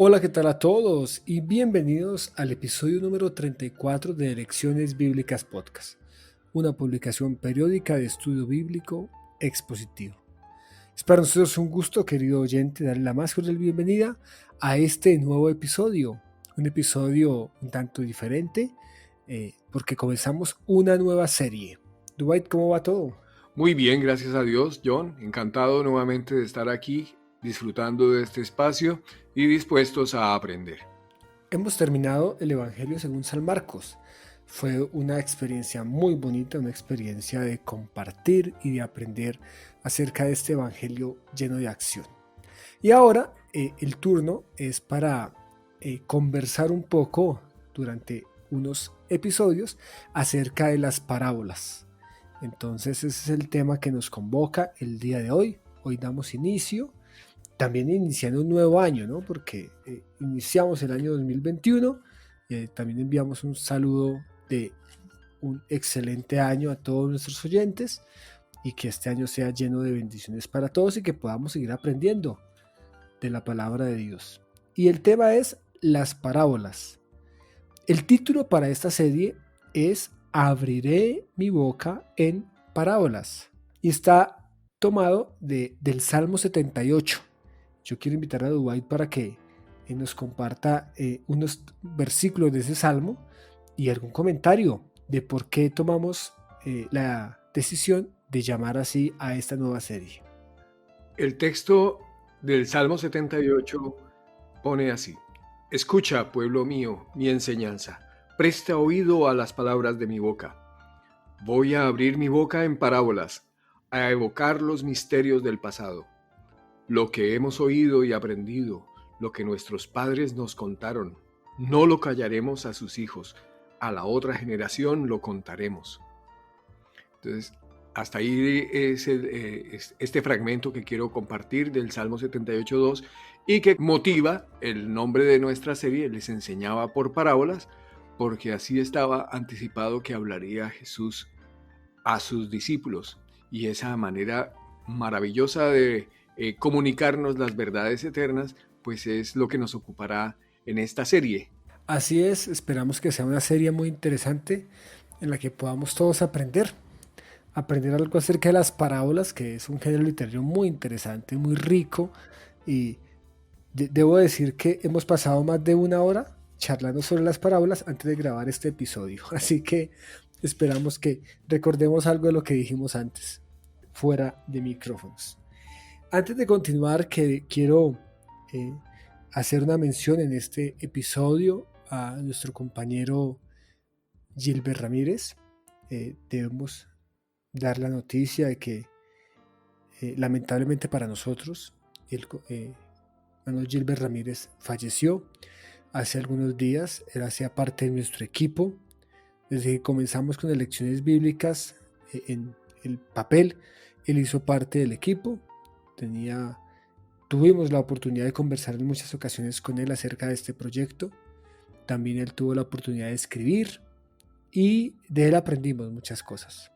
Hola, ¿qué tal a todos? Y bienvenidos al episodio número 34 de Lecciones Bíblicas Podcast, una publicación periódica de estudio bíblico expositivo. Es para nosotros un gusto, querido oyente, darle la más cordial bienvenida a este nuevo episodio, un episodio un tanto diferente, porque comenzamos una nueva serie. Dwight, ¿cómo va todo? Muy bien, gracias a Dios, John. Encantado nuevamente de estar aquí, disfrutando de este espacio y dispuestos a aprender. Hemos terminado el Evangelio según San Marcos. Fue una experiencia muy bonita, una experiencia de compartir y de aprender acerca de este Evangelio lleno de acción. Y ahora el turno es para conversar un poco durante unos episodios acerca de las parábolas. Entonces ese es el tema que nos convoca el día de hoy. Hoy damos inicio también iniciando un nuevo año, ¿no? Porque iniciamos el año 2021, también enviamos un saludo de un excelente año a todos nuestros oyentes y que este año sea lleno de bendiciones para todos y que podamos seguir aprendiendo de la palabra de Dios. Y el tema es las parábolas. El título para esta serie es Abriré mi boca en parábolas y está tomado del Salmo 78. Yo quiero invitar a Dwight para que nos comparta unos versículos de ese salmo y algún comentario de por qué tomamos la decisión de llamar así a esta nueva serie. El texto del Salmo 78 pone así: Escucha, pueblo mío, mi enseñanza. Presta oído a las palabras de mi boca. Voy a abrir mi boca en parábolas, a evocar los misterios del pasado. Lo que hemos oído y aprendido, lo que nuestros padres nos contaron, no lo callaremos a sus hijos, a la otra generación lo contaremos. Entonces, hasta ahí es este fragmento que quiero compartir del Salmo 78.2 y que motiva el nombre de nuestra serie. Les enseñaba por parábolas, porque así estaba anticipado que hablaría Jesús a sus discípulos, y esa manera maravillosa de comunicarnos las verdades eternas, pues es lo que nos ocupará en esta serie. Así es, esperamos que sea una serie muy interesante en la que podamos todos aprender algo acerca de las parábolas, que es un género literario muy interesante, muy rico y debo decir que hemos pasado más de una hora charlando sobre las parábolas antes de grabar este episodio. Así que esperamos que recordemos algo de lo que dijimos antes, fuera de micrófonos. Antes de continuar, que quiero eh, hacer una mención en este episodio a nuestro compañero Gilbert Ramírez. Debemos dar la noticia de que lamentablemente para nosotros, el Manuel Gilbert Ramírez falleció hace algunos días. Él hacía parte de nuestro equipo. Desde que comenzamos con lecciones bíblicas en el papel, él hizo parte del equipo. Tuvimos la oportunidad de conversar en muchas ocasiones con él acerca de este proyecto. También él tuvo la oportunidad de escribir y de él aprendimos muchas cosas.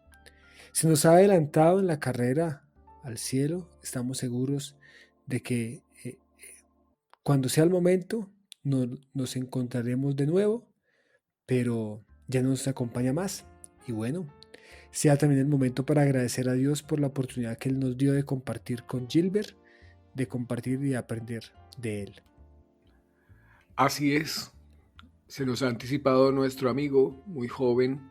Se nos ha adelantado en la carrera al cielo. Estamos seguros de que cuando sea el momento nos encontraremos de nuevo, pero ya no nos acompaña más. Y bueno, sea también el momento para agradecer a Dios por la oportunidad que Él nos dio de compartir con Gilbert, de compartir y aprender de Él. Así es, se nos ha anticipado nuestro amigo, muy joven,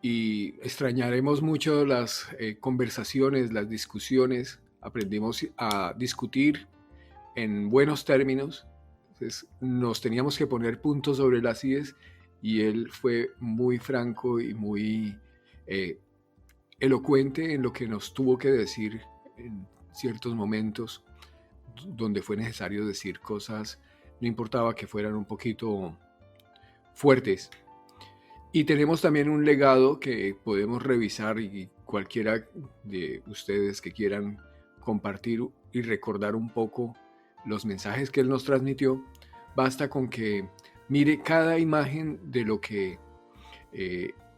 y extrañaremos mucho las conversaciones, las discusiones. Aprendimos a discutir en buenos términos. Entonces, nos teníamos que poner puntos sobre las IES, y él fue muy franco y muy elocuente en lo que nos tuvo que decir en ciertos momentos donde fue necesario decir cosas, no importaba que fueran un poquito fuertes. Y tenemos también un legado que podemos revisar, y cualquiera de ustedes que quieran compartir y recordar un poco los mensajes que él nos transmitió, basta con que mire cada imagen de lo que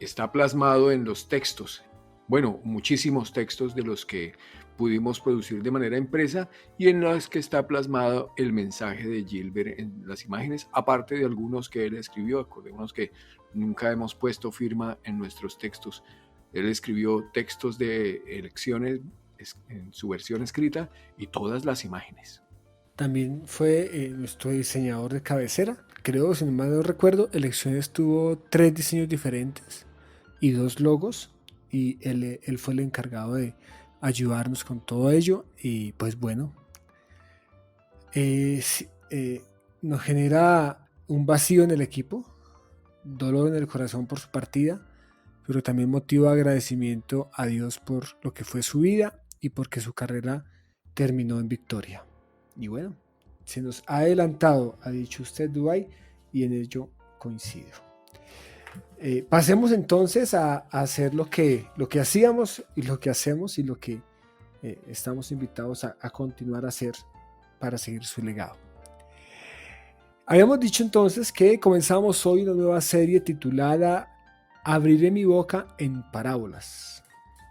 está plasmado en los textos. Bueno, muchísimos textos de los que pudimos producir de manera impresa y en las que está plasmado el mensaje de Gilbert en las imágenes, aparte de algunos que él escribió. Acordémonos que nunca hemos puesto firma en nuestros textos. Él escribió textos de elecciones en su versión escrita y todas las imágenes. También fue nuestro diseñador de cabecera. Creo, si no mal no recuerdo, Elecciones tuvo 3 diseños diferentes y 2 logos. Y él fue el encargado de ayudarnos con todo ello. Y pues bueno, sí, nos genera un vacío en el equipo, dolor en el corazón por su partida, pero también motiva agradecimiento a Dios por lo que fue su vida y porque su carrera terminó en victoria. Y bueno, se nos ha adelantado, ha dicho usted, Dubái, y en ello coincido. Pasemos entonces a hacer lo que hacíamos y lo que hacemos y lo que estamos invitados a continuar a hacer para seguir su legado. Habíamos dicho entonces que comenzamos hoy una nueva serie titulada Abriré mi boca en parábolas.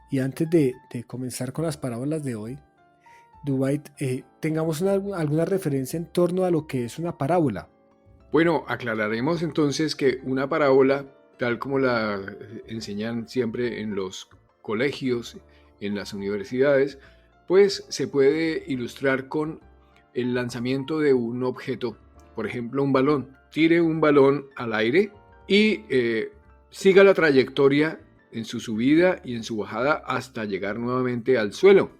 Y antes de comenzar con las parábolas de hoy, Dubái, tengamos alguna referencia en torno a lo que es una parábola. Bueno, aclararemos entonces que una parábola, tal como la enseñan siempre en los colegios, en las universidades, pues se puede ilustrar con el lanzamiento de un objeto, por ejemplo un balón. Tire un balón al aire y siga la trayectoria en su subida y en su bajada hasta llegar nuevamente al suelo.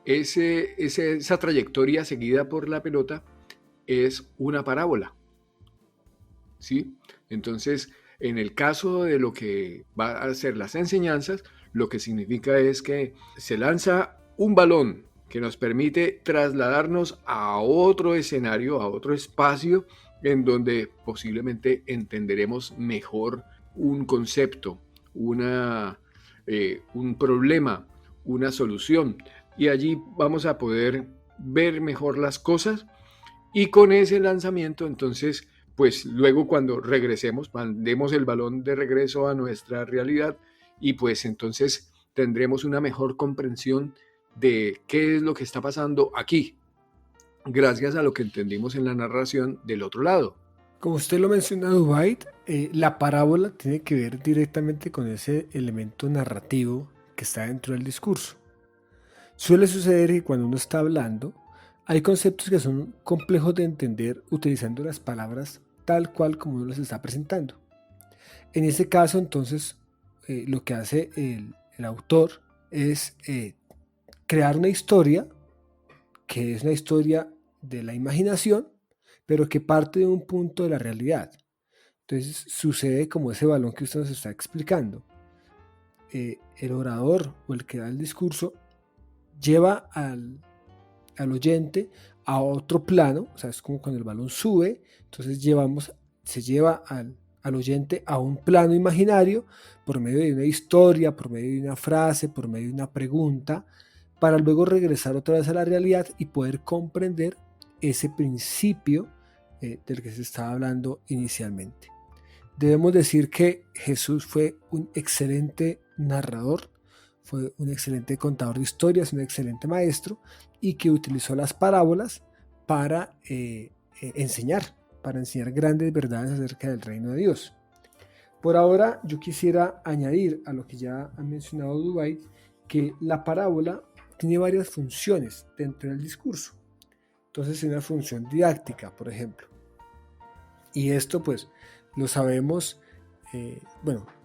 Esa trayectoria seguida por la pelota es una parábola, ¿sí? Entonces, en el caso de lo que va a ser las enseñanzas, lo que significa es que se lanza un balón que nos permite trasladarnos a otro escenario, a otro espacio, en donde posiblemente entenderemos mejor un concepto, un problema, una solución. Y allí vamos a poder ver mejor las cosas y con ese lanzamiento entonces pues luego cuando regresemos, mandemos el balón de regreso a nuestra realidad y pues entonces tendremos una mejor comprensión de qué es lo que está pasando aquí, gracias a lo que entendimos en la narración del otro lado. Como usted lo menciona, Dubái, la parábola tiene que ver directamente con ese elemento narrativo que está dentro del discurso. Suele suceder que cuando uno está hablando, hay conceptos que son complejos de entender utilizando las palabras tal cual como uno las está presentando. En ese caso, entonces, lo que hace el autor es crear una historia que es una historia de la imaginación, pero que parte de un punto de la realidad. Entonces sucede como ese balón que usted nos está explicando. El orador o el que da el discurso lleva al oyente a otro plano, o sea, es como cuando el balón sube, entonces se lleva al oyente a un plano imaginario por medio de una historia, por medio de una frase, por medio de una pregunta, para luego regresar otra vez a la realidad y poder comprender ese principio del que se estaba hablando inicialmente. Debemos decir que Jesús fue un excelente narrador, fue un excelente contador de historias, un excelente maestro y que utilizó las parábolas para enseñar grandes verdades acerca del reino de Dios. Por ahora yo quisiera añadir a lo que ya ha mencionado Dubái que la parábola tiene varias funciones dentro del discurso. Entonces tiene una función didáctica, por ejemplo. Y esto pues lo sabemos,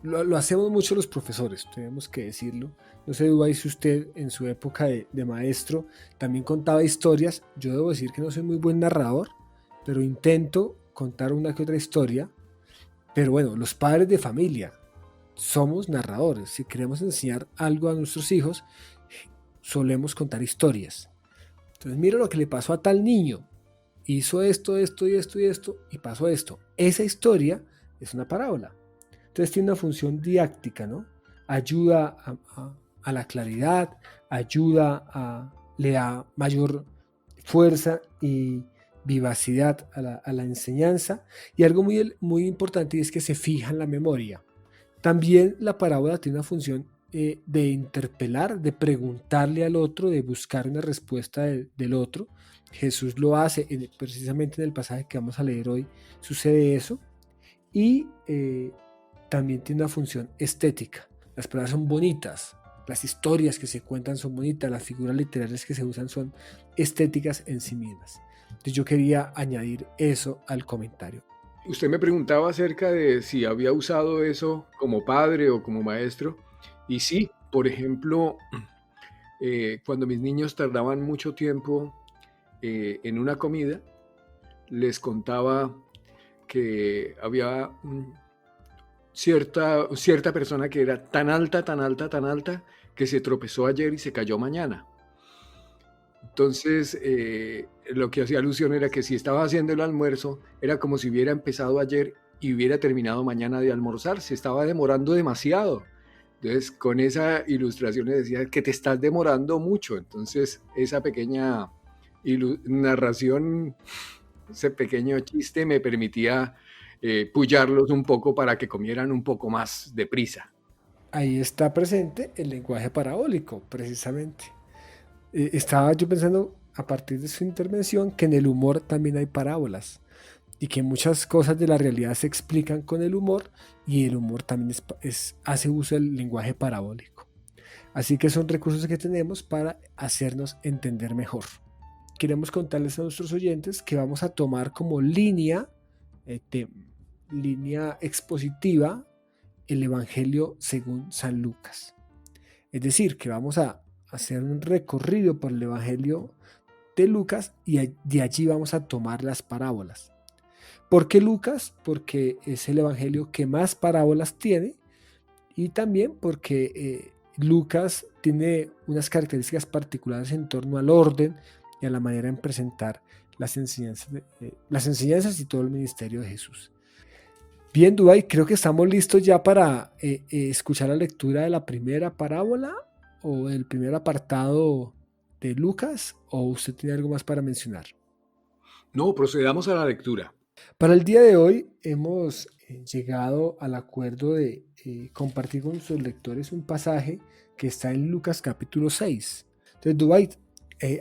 lo hacemos mucho los profesores, tenemos que decirlo. No sé, Dubái, si usted en su época de maestro también contaba historias. Yo debo decir que no soy muy buen narrador, pero intento contar una que otra historia. Pero bueno, los padres de familia somos narradores. Si queremos enseñar algo a nuestros hijos, solemos contar historias. Entonces, mira lo que le pasó a tal niño. Hizo esto, esto y esto y esto, y pasó esto. Esa historia es una parábola. Entonces tiene una función didáctica, ¿no? Ayuda a la claridad, le da mayor fuerza y vivacidad a la enseñanza. Y algo muy, muy importante es que se fija en la memoria. También la parábola tiene una función de interpelar, de preguntarle al otro, de buscar una respuesta del otro. Jesús lo hace precisamente en el pasaje que vamos a leer hoy, sucede eso. Y también tiene una función estética. Las palabras son bonitas, las historias que se cuentan son bonitas, las figuras literarias que se usan son estéticas en sí mismas. Entonces yo quería añadir eso al comentario. Usted me preguntaba acerca de si había usado eso como padre o como maestro. Y sí, por ejemplo, cuando mis niños tardaban mucho tiempo en una comida, les contaba que había cierta persona que era tan alta, tan alta, tan alta, que se tropezó ayer y se cayó mañana. Entonces, lo que hacía alusión era que si estaba haciendo el almuerzo, era como si hubiera empezado ayer y hubiera terminado mañana de almorzar, se estaba demorando demasiado. Entonces, con esa ilustración le decía que te estás demorando mucho. Entonces, esa pequeña narración, ese pequeño chiste me permitía pullarlos un poco para que comieran un poco más deprisa. Ahí está presente el lenguaje parabólico, precisamente. Estaba yo pensando, a partir de su intervención, que en el humor también hay parábolas y que muchas cosas de la realidad se explican con el humor, y el humor también hace uso del lenguaje parabólico. Así que son recursos que tenemos para hacernos entender mejor. Queremos contarles a nuestros oyentes que vamos a tomar como línea expositiva el Evangelio según San Lucas. Es decir, que vamos a hacer un recorrido por el Evangelio de Lucas y de allí vamos a tomar las parábolas. ¿Por qué Lucas? Porque es el Evangelio que más parábolas tiene, y también porque Lucas tiene unas características particulares en torno al orden y a la manera en presentar las enseñanzas y todo el ministerio de Jesús. Bien, Dubái, creo que estamos listos ya para escuchar la lectura de la primera parábola o el primer apartado de Lucas, ¿o usted tiene algo más para mencionar? No, procedamos a la lectura. Para el día de hoy hemos llegado al acuerdo de compartir con nuestros lectores un pasaje que está en Lucas capítulo 6. Entonces, Dubái,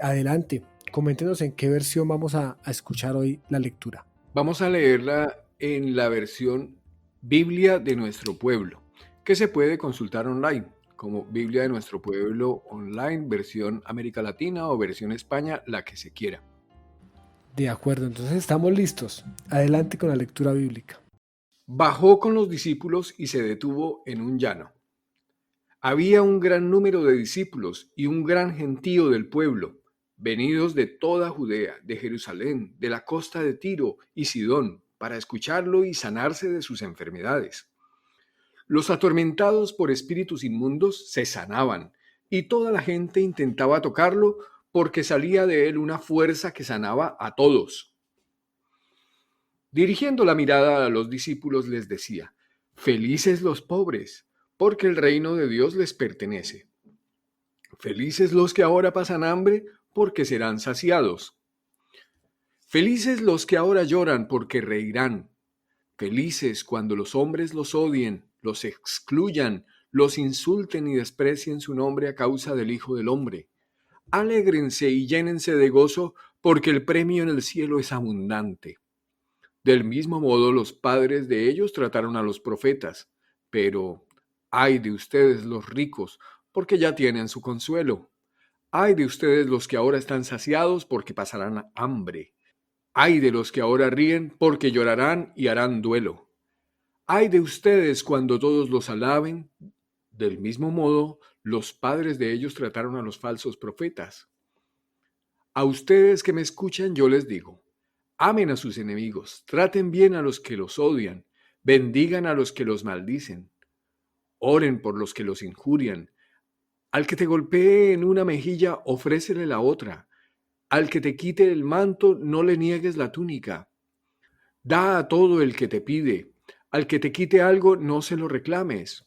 adelante, coméntenos en qué versión vamos a escuchar hoy la lectura. Vamos a leerla en la versión Biblia de nuestro pueblo, que se puede consultar online, como Biblia de nuestro pueblo online, versión América Latina o versión España, la que se quiera. De acuerdo, entonces estamos listos. Adelante con la lectura bíblica. Bajó con los discípulos y se detuvo en un llano. Había un gran número de discípulos y un gran gentío del pueblo, venidos de toda Judea, de Jerusalén, de la costa de Tiro y Sidón, para escucharlo y sanarse de sus enfermedades. Los atormentados por espíritus inmundos se sanaban, y toda la gente intentaba tocarlo porque salía de él una fuerza que sanaba a todos. Dirigiendo la mirada a los discípulos les decía: felices los pobres, porque el reino de Dios les pertenece. Felices los que ahora pasan hambre, porque serán saciados. Felices los que ahora lloran, porque reirán. Felices cuando los hombres los odien, los excluyan, los insulten y desprecien su nombre a causa del Hijo del Hombre. Alégrense y llénense de gozo, porque el premio en el cielo es abundante. Del mismo modo los padres de ellos trataron a los profetas. Pero ay de ustedes los ricos, porque ya tienen su consuelo. Ay de ustedes los que ahora están saciados, porque pasarán hambre. Ay de los que ahora ríen, porque llorarán y harán duelo. Ay de ustedes cuando todos los alaben. Del mismo modo, los padres de ellos trataron a los falsos profetas. A ustedes que me escuchan, yo les digo: amen a sus enemigos, traten bien a los que los odian, bendigan a los que los maldicen, oren por los que los injurian. Al que te golpee en una mejilla, ofrécele la otra. Al que te quite el manto, no le niegues la túnica. Da a todo el que te pide. Al que te quite algo, no se lo reclames.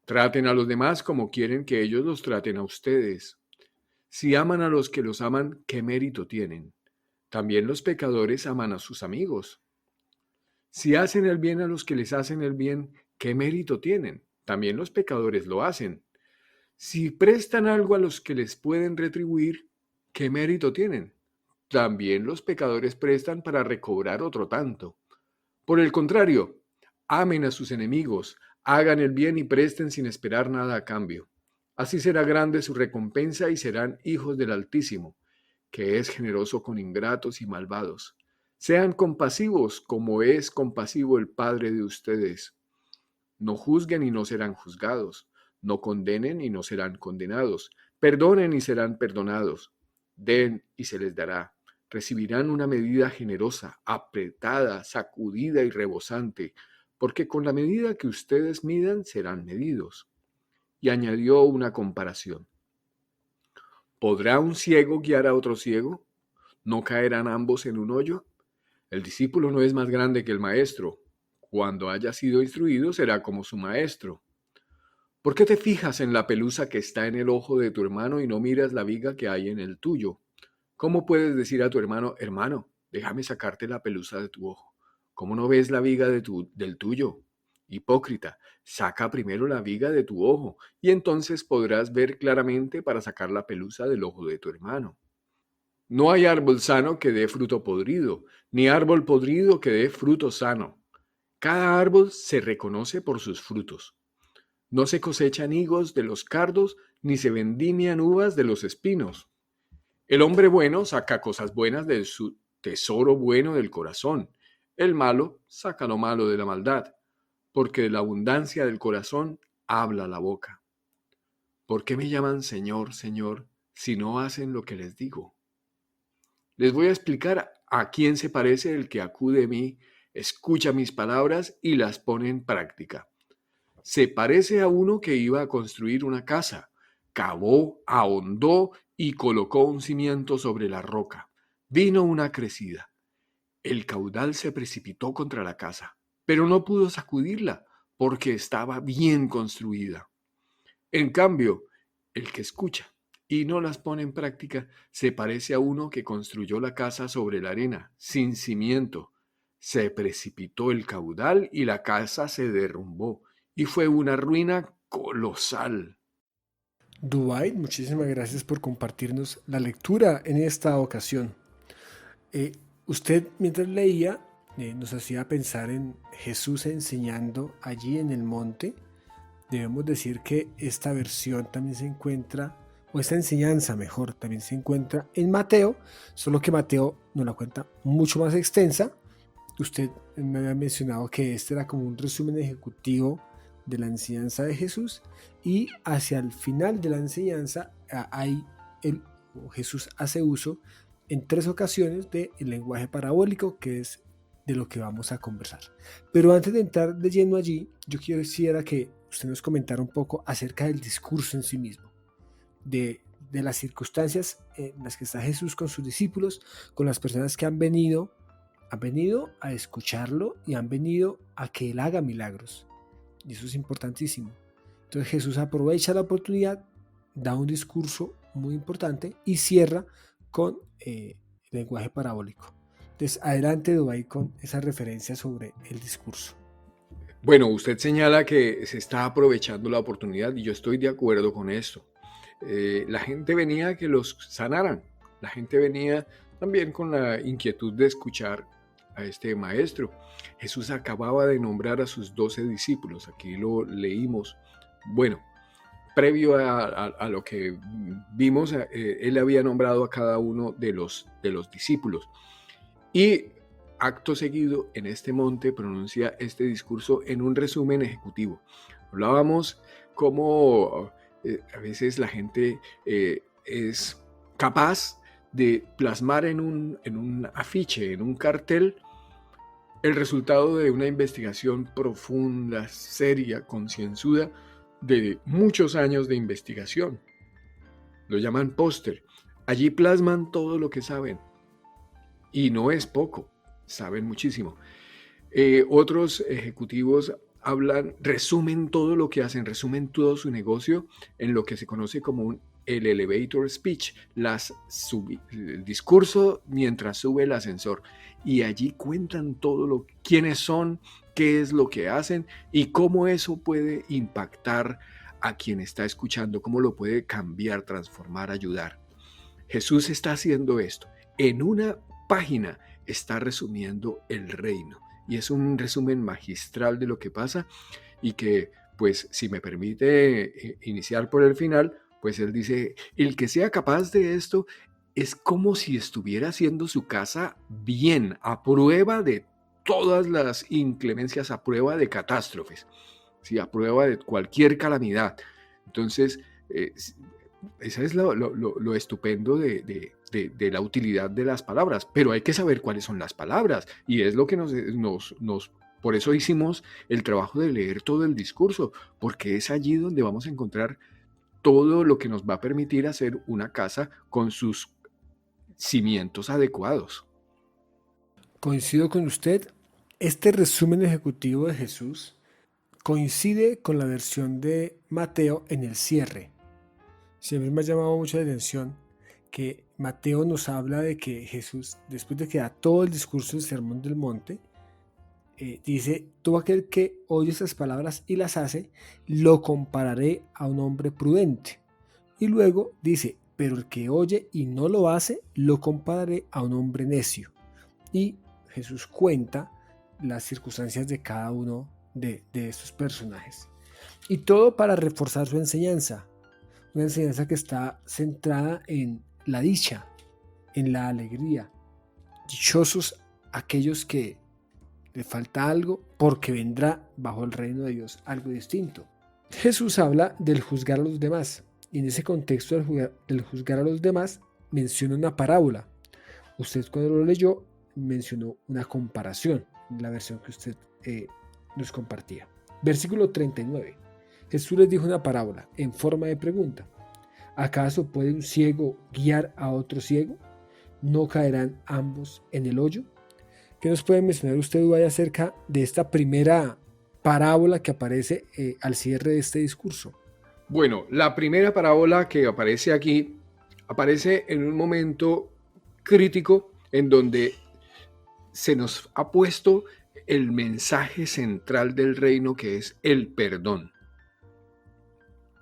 Traten a los demás como quieren que ellos los traten a ustedes. Si aman a los que los aman, ¿qué mérito tienen? También los pecadores aman a sus amigos. Si hacen el bien a los que les hacen el bien, ¿qué mérito tienen? También los pecadores lo hacen. Si prestan algo a los que les pueden retribuir, ¿qué mérito tienen? También los pecadores prestan para recobrar otro tanto. Por el contrario, amen a sus enemigos, hagan el bien y presten sin esperar nada a cambio. Así será grande su recompensa y serán hijos del Altísimo, que es generoso con ingratos y malvados. Sean compasivos como es compasivo el Padre de ustedes. No juzguen y no serán juzgados. No condenen y no serán condenados. Perdonen y serán perdonados. Den y se les dará. Recibirán una medida generosa, apretada, sacudida y rebosante, porque con la medida que ustedes midan serán medidos. Y añadió una comparación. ¿Podrá un ciego guiar a otro ciego? ¿No caerán ambos en un hoyo? El discípulo no es más grande que el maestro. Cuando haya sido instruido, será como su maestro. ¿Por qué te fijas en la pelusa que está en el ojo de tu hermano y no miras la viga que hay en el tuyo? ¿Cómo puedes decir a tu hermano, hermano, déjame sacarte la pelusa de tu ojo? ¿Cómo no ves la viga del tuyo? Hipócrita, saca primero la viga de tu ojo y entonces podrás ver claramente para sacar la pelusa del ojo de tu hermano. No hay árbol sano que dé fruto podrido, ni árbol podrido que dé fruto sano. Cada árbol se reconoce por sus frutos. No se cosechan higos de los cardos, ni se vendimian uvas de los espinos. El hombre bueno saca cosas buenas de su tesoro bueno del corazón. El malo saca lo malo de la maldad, porque de la abundancia del corazón habla la boca. ¿Por qué me llaman Señor, Señor, si no hacen lo que les digo? Les voy a explicar a quién se parece el que acude a mí, escucha mis palabras y las pone en práctica. Se parece a uno que iba a construir una casa, cavó, ahondó y colocó un cimiento sobre la roca. Vino una crecida. El caudal se precipitó contra la casa, pero no pudo sacudirla porque estaba bien construida. En cambio, el que escucha y no las pone en práctica se parece a uno que construyó la casa sobre la arena, sin cimiento. Se precipitó el caudal y la casa se derrumbó y fue una ruina colosal. Dubái, muchísimas gracias por compartirnos la lectura en esta ocasión. Eh, Usted mientras leía nos hacía pensar en Jesús enseñando allí en el monte. Debemos decir que esta versión también se encuentra, o esta enseñanza mejor, también se encuentra en Mateo, solo que Mateo nos la cuenta mucho más extensa. Usted me había mencionado que este era como un resumen ejecutivo de la enseñanza de Jesús y hacia el final de la enseñanza hay Jesús hace uso en 3 ocasiones del lenguaje parabólico, que es de lo que vamos a conversar. Pero antes de entrar de lleno allí, yo quisiera que usted nos comentara un poco acerca del discurso en sí mismo, de las circunstancias en las que está Jesús con sus discípulos, con las personas que han venido a escucharlo y han venido a que Él haga milagros. Y eso es importantísimo. Entonces Jesús aprovecha la oportunidad, da un discurso muy importante y cierra con el lenguaje parabólico. Entonces adelante Dubái con esa referencia sobre el discurso. Bueno, usted señala que se está aprovechando la oportunidad y yo estoy de acuerdo con esto. La gente venía a que los sanaran. La gente venía también con la inquietud de escuchar a este maestro. Jesús acababa de nombrar a sus 12 discípulos. Aquí lo leímos. Bueno, previo a lo que vimos, él había nombrado a cada uno de los discípulos. Y acto seguido, en este monte, pronuncia este discurso en un resumen ejecutivo. Hablábamos cómo a veces la gente es capaz de plasmar en un afiche, en un cartel, el resultado de una investigación profunda, seria, concienzuda, de muchos años de investigación. Lo llaman póster. Allí plasman todo lo que saben. Y no es poco, saben muchísimo. Otros ejecutivos resumen todo lo que hacen, resumen todo su negocio en lo que se conoce como el elevator speech, el discurso mientras sube el ascensor. Y allí cuentan todo quiénes son, qué es lo que hacen y cómo eso puede impactar a quien está escuchando, cómo lo puede cambiar, transformar, ayudar. Jesús está haciendo esto. En una página está resumiendo el reino. Y es un resumen magistral de lo que pasa y que, pues, si me permite iniciar por el final, pues él dice, el que sea capaz de esto es como si estuviera haciendo su casa bien, a prueba de todas las inclemencias, a prueba de catástrofes, ¿sí? A prueba de cualquier calamidad. Entonces, esa es lo estupendo de la utilidad de las palabras, pero hay que saber cuáles son las palabras y es lo que por eso hicimos el trabajo de leer todo el discurso, porque es allí donde vamos a encontrar todo lo que nos va a permitir hacer una casa con sus cimientos adecuados. Coincido con usted. Este resumen ejecutivo de Jesús coincide con la versión de Mateo en el cierre. Siempre me ha llamado mucho la atención que Mateo nos habla de que Jesús, después de que da todo el discurso del Sermón del Monte, dice, todo aquel que oye estas palabras y las hace, lo compararé a un hombre prudente. Y luego dice, pero el que oye y no lo hace, lo compararé a un hombre necio. Y Jesús cuenta las circunstancias de cada uno de estos personajes. Y todo para reforzar su enseñanza. Una enseñanza que está centrada en la dicha, en la alegría. Dichosos aquellos que le falta algo, porque vendrá bajo el reino de Dios algo distinto. Jesús habla del juzgar a los demás, y en ese contexto del juzgar a los demás menciona una parábola. Usted cuando lo leyó mencionó una comparación, la versión que usted nos compartía. Versículo 39. Jesús les dijo una parábola en forma de pregunta. ¿Acaso puede un ciego guiar a otro ciego? ¿No caerán ambos en el hoyo? ¿Qué nos puede mencionar usted, Dubái, acerca de esta primera parábola que aparece al cierre de este discurso? Bueno, la primera parábola que aparece aquí aparece en un momento crítico en donde se nos ha puesto el mensaje central del reino, que es el perdón.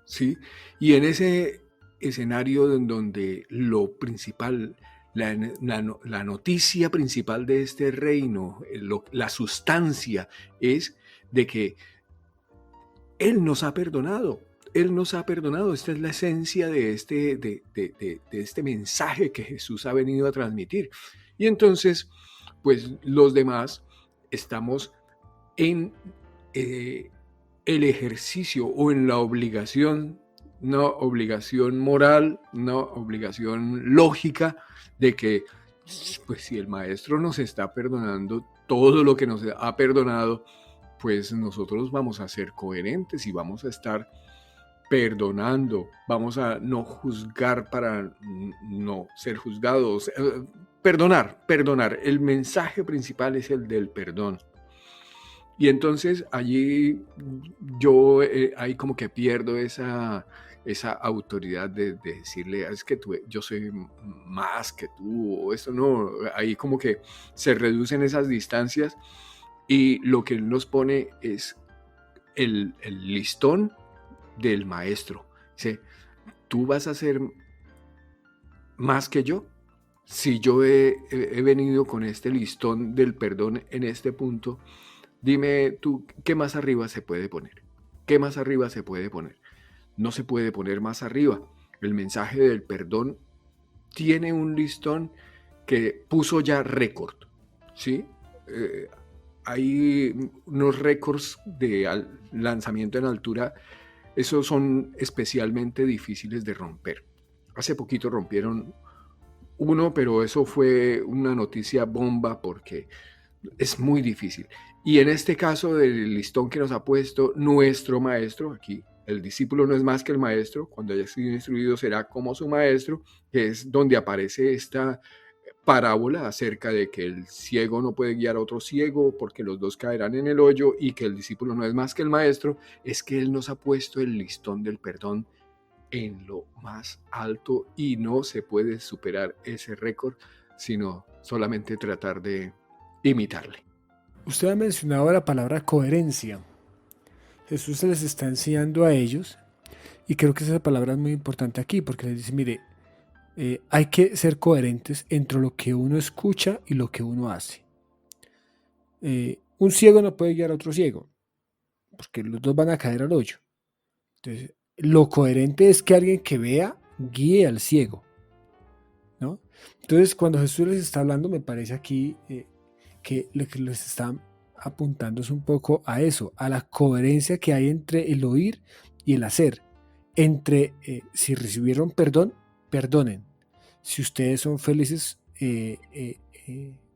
¿Sí? Y en ese escenario en donde lo principal, la noticia principal de este reino, la sustancia es de que Él nos ha perdonado. Él nos ha perdonado. Esta es la esencia de este mensaje que Jesús ha venido a transmitir. Y entonces, pues los demás estamos en el ejercicio o en la obligación, no obligación moral, no obligación lógica, de que, pues si el maestro nos está perdonando todo lo que nos ha perdonado, pues nosotros vamos a ser coherentes y vamos a estar perdonando, vamos a no juzgar para no ser juzgados. Perdonar. El mensaje principal es el del perdón. Y entonces allí yo ahí como que pierdo esa autoridad de decirle, es que yo soy más que tú, o esto no, ahí como que se reducen esas distancias y lo que nos pone es el listón del maestro. Dice, ¿tú vas a ser más que yo? Si yo he venido con este listón del perdón en este punto, dime tú, ¿qué más arriba se puede poner? ¿Qué más arriba se puede poner? No se puede poner más arriba. El mensaje del perdón tiene un listón que puso ya récord, ¿sí? Hay unos récords de lanzamiento en altura, esos son especialmente difíciles de romper. Hace poquito rompieron uno, pero eso fue una noticia bomba porque es muy difícil. Y en este caso del listón que nos ha puesto nuestro maestro, aquí el discípulo no es más que el maestro, cuando haya sido instruido será como su maestro, que es donde aparece esta parábola acerca de que el ciego no puede guiar a otro ciego porque los dos caerán en el hoyo y que el discípulo no es más que el maestro, es que él nos ha puesto el listón del perdón en lo más alto y no se puede superar ese récord, sino solamente tratar de imitarle. Usted ha mencionado la palabra coherencia. Jesús se les está enseñando a ellos Y creo que esa palabra es muy importante aquí porque les dice, mire, hay que ser coherentes entre lo que uno escucha y lo que uno hace. Un ciego no puede guiar a otro ciego, porque los dos van a caer al hoyo. Entonces, lo coherente es que alguien que vea guíe al ciego, ¿no? Entonces, cuando Jesús les está hablando, me parece aquí que lo que les está apuntando es un poco a eso, a la coherencia que hay entre el oír y el hacer, entre si recibieron perdón, perdonen. Si ustedes son felices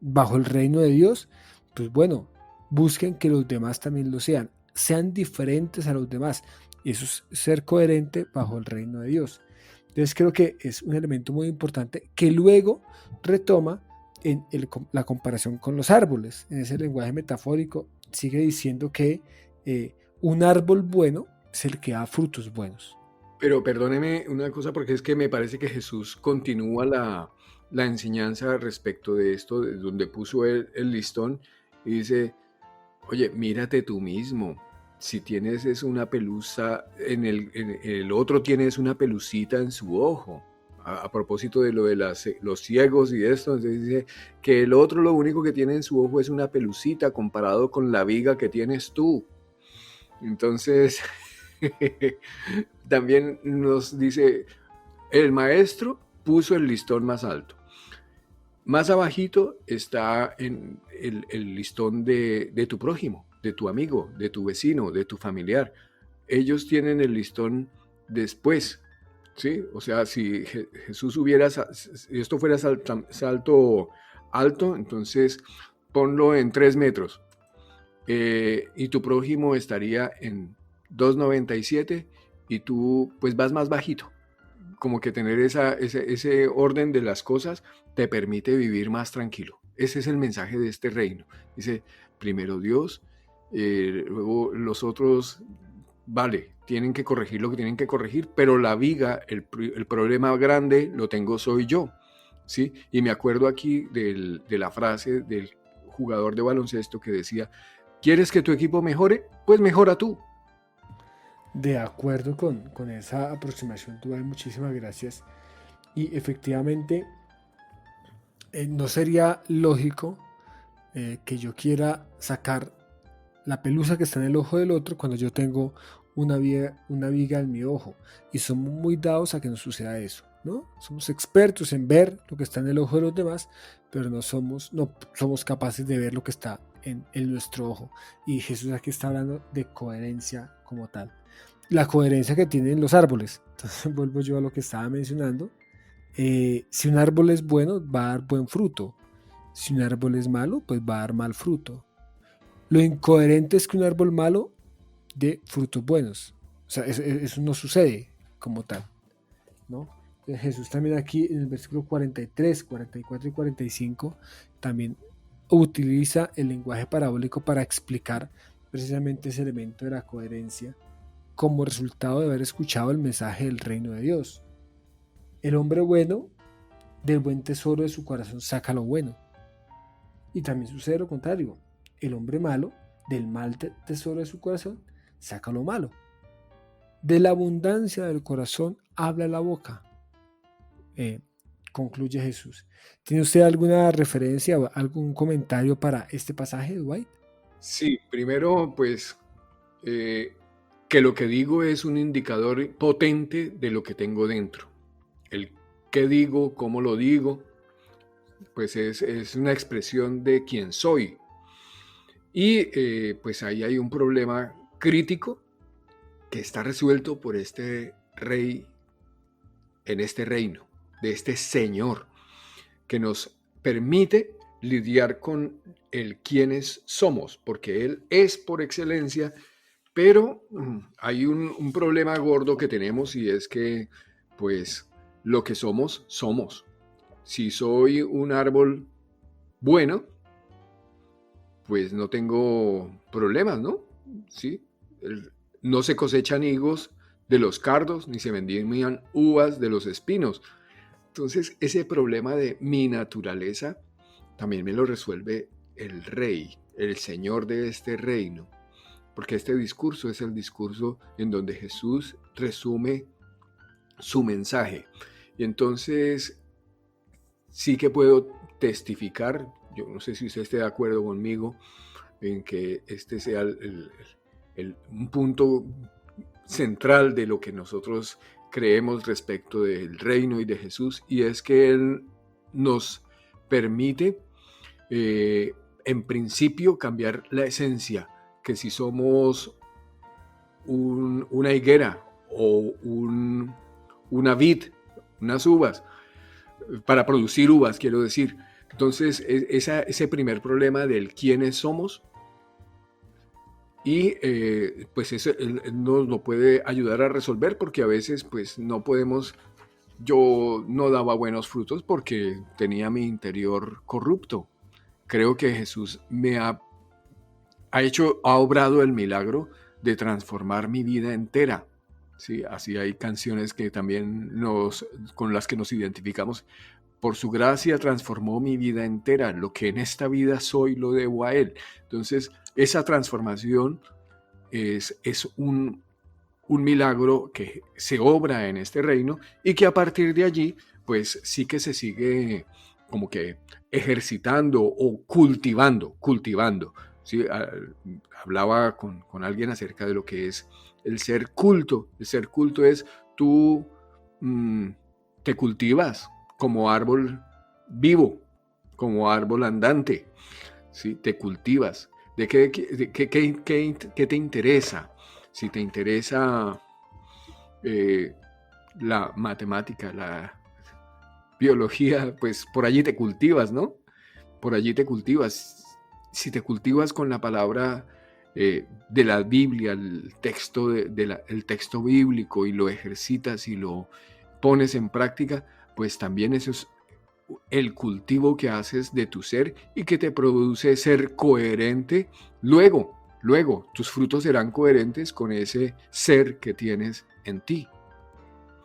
bajo el reino de Dios, pues bueno, busquen que los demás también lo sean, sean diferentes a los demás. Eso es ser coherente bajo el reino de Dios. Entonces creo que es un elemento muy importante que luego retoma en la comparación con los árboles. En ese lenguaje metafórico sigue diciendo que un árbol bueno es el que da frutos buenos. Pero perdóneme una cosa, porque es que me parece que Jesús continúa la enseñanza respecto de esto, de donde puso el listón, y dice, oye, mírate tú mismo. Si tienes es una pelusa, en el otro tienes una pelucita en su ojo. A propósito de lo de los ciegos y esto, entonces dice que el otro lo único que tiene en su ojo es una pelucita comparado con la viga que tienes tú. Entonces, también nos dice, el maestro puso el listón más alto. Más abajito está en el listón de tu prójimo, de tu amigo, de tu vecino, de tu familiar. Ellos tienen el listón después, ¿sí? O sea, si Jesús hubiera, si esto fuera salto alto, entonces ponlo en 3 metros. Y tu prójimo estaría en 2,97 y tú pues vas más bajito. Como que tener ese orden de las cosas te permite vivir más tranquilo. Ese es el mensaje de este reino. Dice, primero Dios, luego los otros, vale, tienen que corregir lo que tienen que corregir, pero la viga, el problema grande lo tengo soy yo. ¿Sí? Y me acuerdo aquí de la frase del jugador de baloncesto que decía, ¿quieres que tu equipo mejore? Pues mejora tú. De acuerdo con esa aproximación, Duvall, muchísimas gracias. Y efectivamente, no sería lógico que yo quiera sacar la pelusa que está en el ojo del otro cuando yo tengo una viga en mi ojo. Y somos muy dados a que nos suceda eso, ¿no? Somos expertos en ver lo que está en el ojo de los demás, pero no somos capaces de ver lo que está en nuestro ojo. Y Jesús aquí está hablando de coherencia como tal. La coherencia que tienen los árboles. Entonces vuelvo yo a lo que estaba mencionando. Si un árbol es bueno, va a dar buen fruto. Si un árbol es malo, pues va a dar mal fruto. Lo incoherente es que un árbol malo dé frutos buenos. O sea, eso no sucede como tal, ¿no? Jesús también aquí en el versículo 43, 44 y 45 también utiliza el lenguaje parabólico para explicar precisamente ese elemento de la coherencia como resultado de haber escuchado el mensaje del reino de Dios. El hombre bueno del buen tesoro de su corazón saca lo bueno. Y también sucede lo contrario. El hombre malo del mal tesoro de su corazón saca lo malo. De la abundancia del corazón habla la boca. Concluye Jesús. ¿Tiene usted alguna referencia o algún comentario para este pasaje de White? Sí, primero, pues, que lo que digo es un indicador potente de lo que tengo dentro. El qué digo, cómo lo digo, pues es una expresión de quién soy. Y pues ahí hay un problema crítico que está resuelto por este rey en este reino, de este Señor, que nos permite lidiar con el quiénes somos, porque Él es por excelencia, pero hay un problema gordo que tenemos y es que, pues, lo que somos, somos. Si soy un árbol bueno, pues no tengo problemas, ¿no? ¿Sí? No se cosechan higos de los cardos, ni se vendían uvas de los espinos. Entonces, ese problema de mi naturaleza también me lo resuelve el rey, el señor de este reino. porque este discurso es el discurso en donde Jesús resume su mensaje. Y entonces sí que puedo testificar, yo no sé si usted esté de acuerdo conmigo, en que este sea un punto central de lo que nosotros creemos respecto del reino y de Jesús, y es que Él nos permite, en principio, cambiar la esencia, que si somos una higuera o una vid, unas uvas, para producir uvas, quiero decir. Entonces, ese primer problema del quiénes somos, y pues eso él nos lo puede ayudar a resolver, porque a veces pues no podemos, yo no daba buenos frutos porque tenía mi interior corrupto. Creo que Jesús ha obrado el milagro de transformar mi vida entera. Sí, así hay canciones que también con las que nos identificamos. Por su gracia transformó mi vida entera. Lo que en esta vida soy lo debo a Él. Entonces, esa transformación es un milagro que se obra en este reino, y que a partir de allí, pues sí que se sigue como que ejercitando o cultivando. ¿Sí? Hablaba con alguien acerca de lo que es el ser culto. El ser culto es tú te cultivas como árbol vivo, como árbol andante, ¿sí? Te cultivas. ¿Qué te interesa? Si te interesa la matemática, la biología, pues por allí te cultivas, ¿no? Por allí te cultivas. Si te cultivas con la palabra de la Biblia, el texto, el texto bíblico, y lo ejercitas y lo pones en práctica, pues también eso es el cultivo que haces de tu ser y que te produce ser coherente. Luego, tus frutos serán coherentes con ese ser que tienes en ti.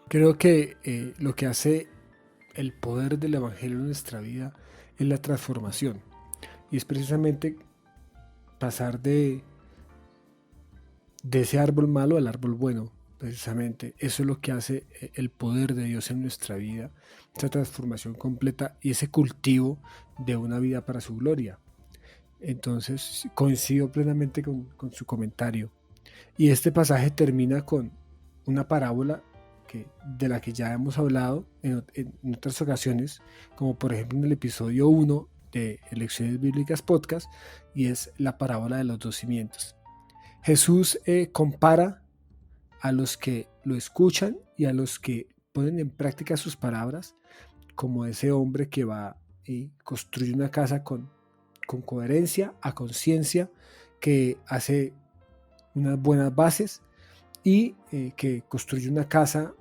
Creo que lo que hace el poder del Evangelio en nuestra vida es la transformación. Y es precisamente pasar de ese árbol malo al árbol bueno. Precisamente eso es lo que hace el poder de Dios en nuestra vida, esa transformación completa y ese cultivo de una vida para su gloria. Entonces coincido plenamente con su comentario. Y este pasaje termina con una parábola de la que ya hemos hablado en otras ocasiones, como por ejemplo en el episodio 1 de Lecciones Bíblicas Podcast, y es la parábola de los dos cimientos. Jesús compara a los que lo escuchan y a los que ponen en práctica sus palabras, como ese hombre que va y construye una casa con coherencia, a conciencia, que hace unas buenas bases y que construye una casa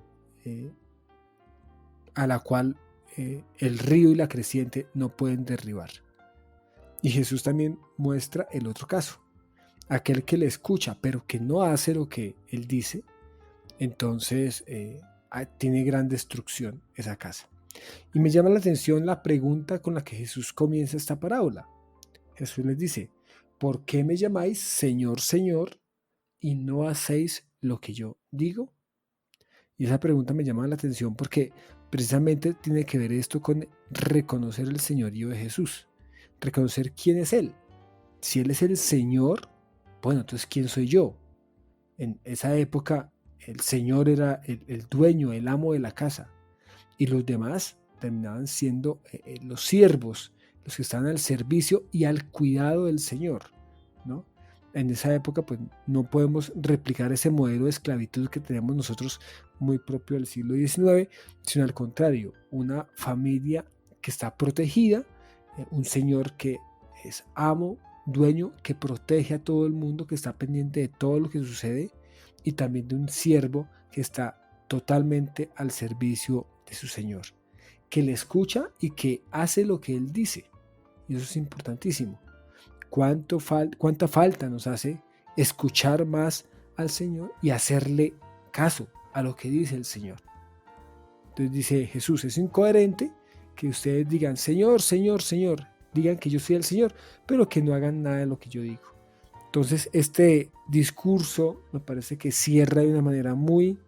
a la cual el río y la creciente no pueden derribar. Y Jesús también muestra el otro caso, aquel que le escucha pero que no hace lo que él dice, entonces tiene gran destrucción esa casa. Y me llama la atención la pregunta con la que Jesús comienza esta parábola. Jesús les dice: ¿por qué me llamáis Señor, Señor, y no hacéis lo que yo digo? Y esa pregunta me llama la atención porque precisamente tiene que ver esto con reconocer el señorío de Jesús, reconocer quién es Él. Si Él es el Señor, bueno, entonces ¿quién soy yo? En esa época el Señor era el dueño, el amo de la casa, y los demás terminaban siendo los siervos, los que estaban al servicio y al cuidado del Señor, ¿no? En esa época pues no podemos replicar ese modelo de esclavitud que tenemos nosotros muy propio del siglo XIX, sino al contrario, una familia que está protegida, un señor que es amo, dueño, que protege a todo el mundo, que está pendiente de todo lo que sucede, y también de un siervo que está totalmente al servicio de su señor, que le escucha y que hace lo que él dice. Y eso es importantísimo. ¿Cuánta falta nos hace escuchar más al Señor y hacerle caso a lo que dice el Señor? Entonces dice Jesús: es incoherente que ustedes digan Señor, Señor, Señor, digan que yo soy el Señor, pero que no hagan nada de lo que yo digo. Entonces, este discurso me parece que cierra de una manera muy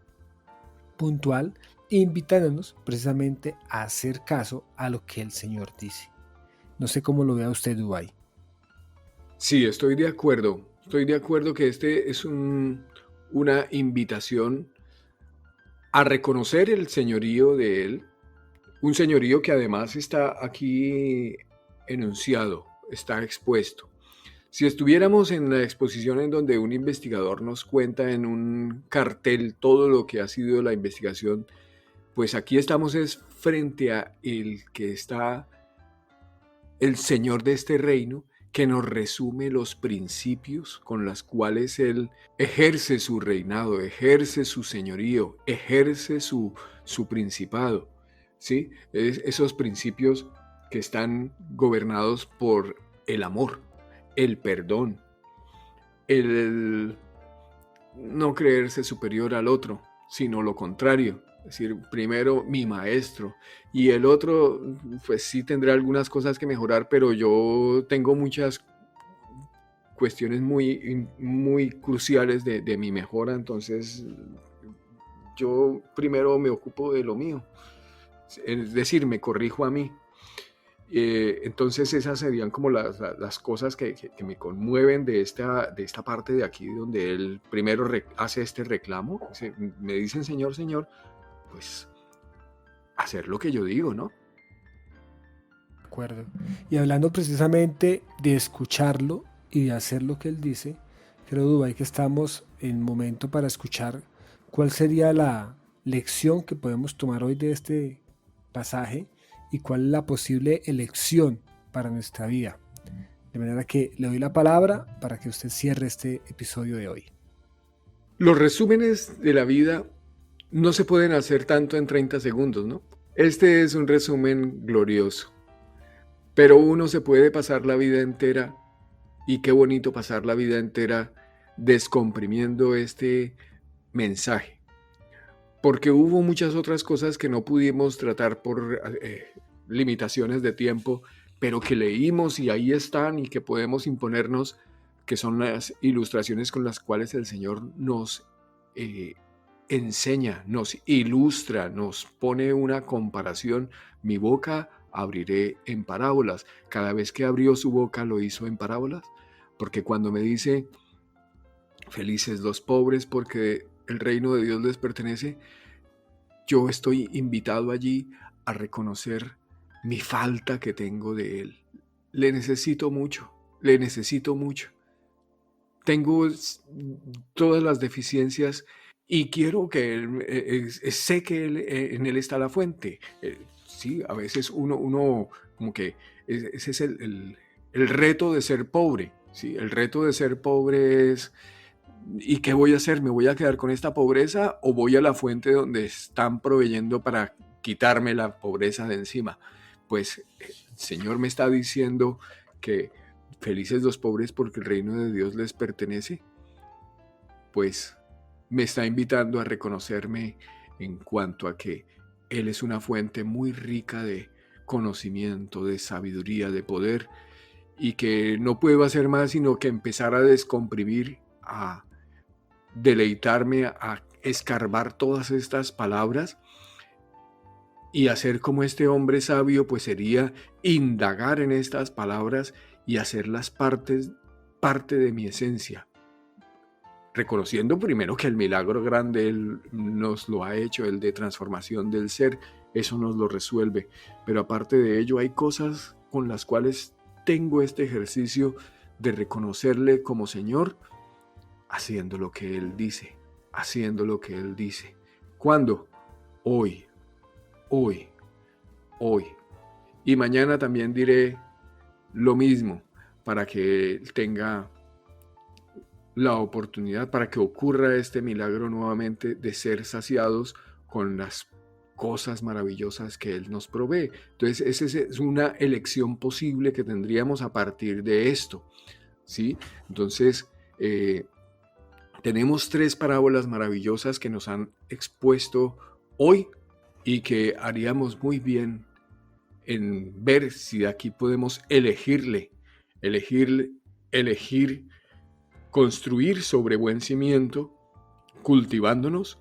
puntual, invitándonos precisamente a hacer caso a lo que el Señor dice. No sé cómo lo vea usted, Dubái. Sí, estoy de acuerdo. Estoy de acuerdo que este es una invitación a reconocer el señorío de Él, un señorío que además está aquí enunciado, está expuesto. Si estuviéramos en la exposición en donde un investigador nos cuenta en un cartel todo lo que ha sido la investigación, pues aquí estamos es frente a el que está el Señor de este reino, que nos resume los principios con los cuales Él ejerce su reinado, ejerce su señorío, ejerce su principado. ¿Sí? Esos principios que están gobernados por el amor, el perdón, el no creerse superior al otro, sino lo contrario. Es decir, primero mi maestro y el otro, pues sí tendrá algunas cosas que mejorar, pero yo tengo muchas cuestiones muy cruciales de mi mejora, entonces yo primero me ocupo de lo mío, es decir, me corrijo a mí. Entonces esas serían como las cosas que me conmueven de esta parte de aquí donde él primero hace este reclamo. Me dicen Señor, Señor, pues hacer lo que yo digo, ¿no? De acuerdo. Y hablando precisamente de escucharlo y de hacer lo que él dice, creo, Dubái, que estamos en momento para escuchar cuál sería la lección que podemos tomar hoy de este pasaje y cuál es la posible elección para nuestra vida. De manera que le doy la palabra para que usted cierre este episodio de hoy. Los resúmenes de la vida no se pueden hacer tanto en 30 segundos, ¿no? Este es un resumen glorioso, pero uno se puede pasar la vida entera, y qué bonito pasar la vida entera descomprimiendo este mensaje, porque hubo muchas otras cosas que no pudimos tratar por limitaciones de tiempo, pero que leímos y ahí están y que podemos imponernos, que son las ilustraciones con las cuales el Señor nos enseña, nos ilustra, nos pone una comparación. Mi boca abriré en parábolas. Cada vez que abrió su boca lo hizo en parábolas, porque cuando me dice, felices los pobres porque el reino de Dios les pertenece, yo estoy invitado allí a reconocer mi falta que tengo de Él. Le necesito mucho, le necesito mucho. Tengo todas las deficiencias y quiero que Él, sé que en Él está la fuente. Sí, a veces uno como que ese es el reto de ser pobre. ¿Sí? El reto de ser pobre es, ¿y qué voy a hacer? ¿Me voy a quedar con esta pobreza o voy a la fuente donde están proveyendo para quitarme la pobreza de encima? Pues el Señor me está diciendo que felices los pobres porque el reino de Dios les pertenece. Pues me está invitando a reconocerme en cuanto a que Él es una fuente muy rica de conocimiento, de sabiduría, de poder, y que no puedo hacer más sino que empezar a descomprimir, a deleitarme, a escarbar todas estas palabras y hacer como este hombre sabio, pues sería indagar en estas palabras y hacerlas parte de mi esencia, reconociendo primero que el milagro grande Él nos lo ha hecho, el de transformación del ser, eso nos lo resuelve, pero aparte de ello hay cosas con las cuales tengo este ejercicio de reconocerle como Señor, haciendo lo que Él dice, haciendo lo que Él dice. ¿Cuándo? Hoy, hoy, hoy. Y mañana también diré lo mismo para que Él tenga la oportunidad, para que ocurra este milagro nuevamente de ser saciados con las cosas maravillosas que Él nos provee. Entonces, esa es una elección posible que tendríamos a partir de esto, ¿sí? Entonces, tenemos 3 parábolas maravillosas que nos han expuesto hoy y que haríamos muy bien en ver si de aquí podemos elegir construir sobre buen cimiento, cultivándonos,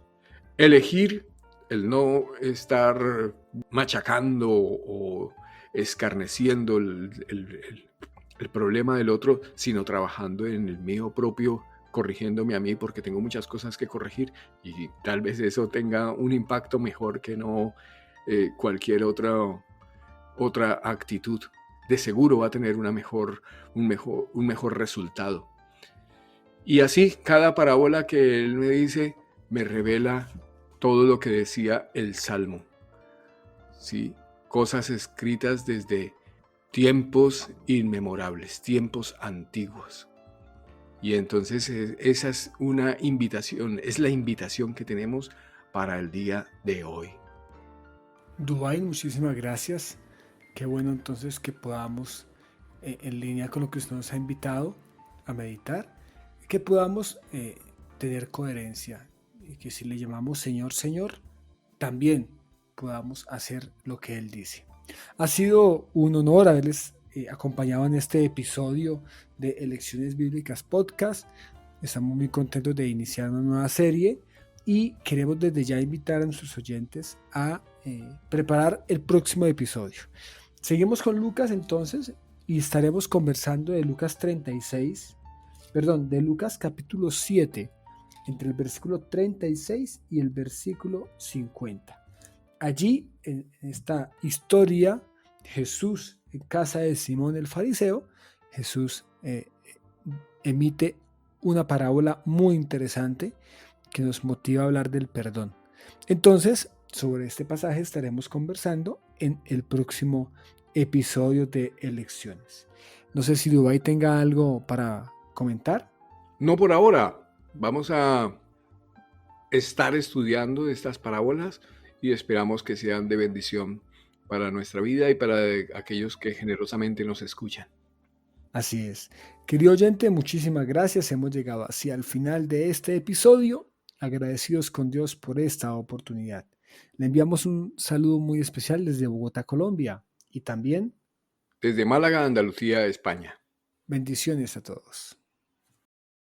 elegir el no estar machacando o escarneciendo el problema del otro, sino trabajando en el mío propio, corrigiéndome a mí porque tengo muchas cosas que corregir y tal vez eso tenga un impacto mejor que no cualquier otra actitud. De seguro va a tener un mejor resultado. Y así, cada parábola que él me dice me revela todo lo que decía el Salmo. ¿Sí? Cosas escritas desde tiempos inmemorables, tiempos antiguos. Y entonces esa es una invitación, es la invitación que tenemos para el día de hoy. Dubái, muchísimas gracias. Qué bueno entonces que podamos, en línea con lo que usted nos ha invitado a meditar, que podamos tener coherencia y que si le llamamos Señor, Señor, también podamos hacer lo que Él dice. Ha sido un honor haberles acompañado en este episodio de Elecciones Bíblicas Podcast. Estamos muy contentos de iniciar una nueva serie y queremos desde ya invitar a nuestros oyentes a preparar el próximo episodio. Seguimos con Lucas entonces y estaremos conversando de Lucas de Lucas capítulo 7, entre el versículo 36 y el versículo 50. Allí, en esta historia, Jesús en casa de Simón el fariseo, Jesús emite una parábola muy interesante que nos motiva a hablar del perdón. Entonces, sobre este pasaje estaremos conversando en el próximo episodio de Elecciones. No sé si Dubái tenga algo para comentar. No por ahora. Vamos a estar estudiando estas parábolas y esperamos que sean de bendición para nuestra vida y para aquellos que generosamente nos escuchan. Así es. Querido oyente, muchísimas gracias. Hemos llegado hacia el final de este episodio. Agradecidos con Dios por esta oportunidad. Le enviamos un saludo muy especial desde Bogotá, Colombia, y también Desde Málaga, Andalucía, España. bendiciones a todos.